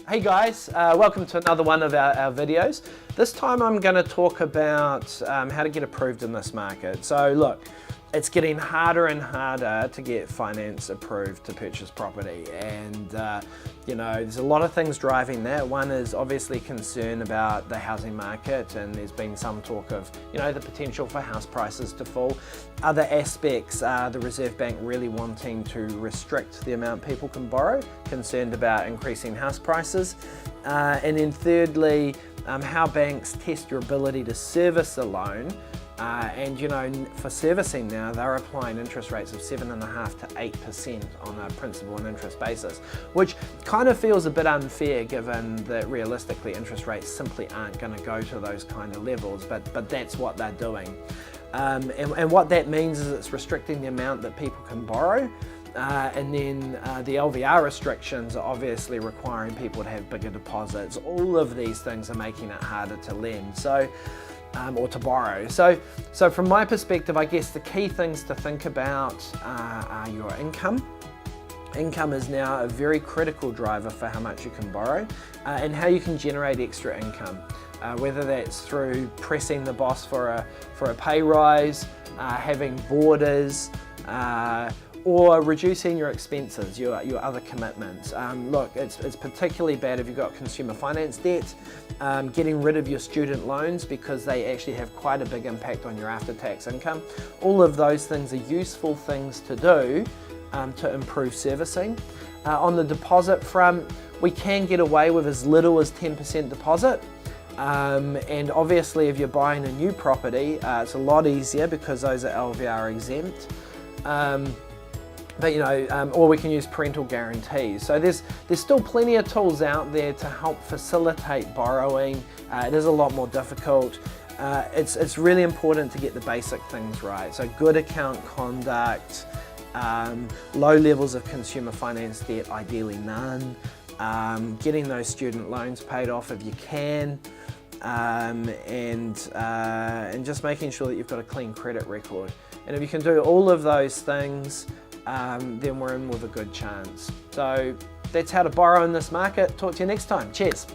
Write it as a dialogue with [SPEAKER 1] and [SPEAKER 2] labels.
[SPEAKER 1] Hey guys, welcome to another one of our videos. This time I'm going to talk about how to get approved in this market. So look, it's getting harder and harder to get finance approved to purchase property, and you know, there's a lot of things driving that. One is obviously concern about the housing market, and there's been some talk of, you know, the potential for house prices to fall. Other aspects are the Reserve Bank really wanting to restrict the amount people can borrow, concerned about increasing house prices. And then thirdly, how banks test your ability to service a loan. And you know, for servicing now, they're applying interest rates of 7.5% to 8% on a principal and interest basis, which kind of feels a bit unfair given that realistically interest rates simply aren't going to go to those kind of levels, but that's what they're doing. And what that means is it's restricting the amount that people can borrow. And then the LVR restrictions are obviously requiring people to have bigger deposits. All of these things are making it harder to lend. Or to borrow. So from my perspective, I guess the key things to think about are your income. Income is now a very critical driver for how much you can borrow and how you can generate extra income. Whether that's through pressing the boss for a pay rise, having boarders, or reducing your expenses, your other commitments. Look, it's particularly bad if you've got consumer finance debt, getting rid of your student loans because they actually have quite a big impact on your after-tax income. All of those things are useful things to do to improve servicing. On the deposit front, we can get away with as little as 10% deposit. And obviously if you're buying a new property, it's a lot easier because those are LVR exempt. But you know, or we can use parental guarantees. So there's still plenty of tools out there to help facilitate borrowing. It is a lot more difficult. It's really important to get the basic things right. So good account conduct, low levels of consumer finance debt, ideally none. Getting those student loans paid off if you can. And just making sure that you've got a clean credit record. And if you can do all of those things, then we're in with a good chance. So that's how to borrow in this market. Talk to you next time. Cheers.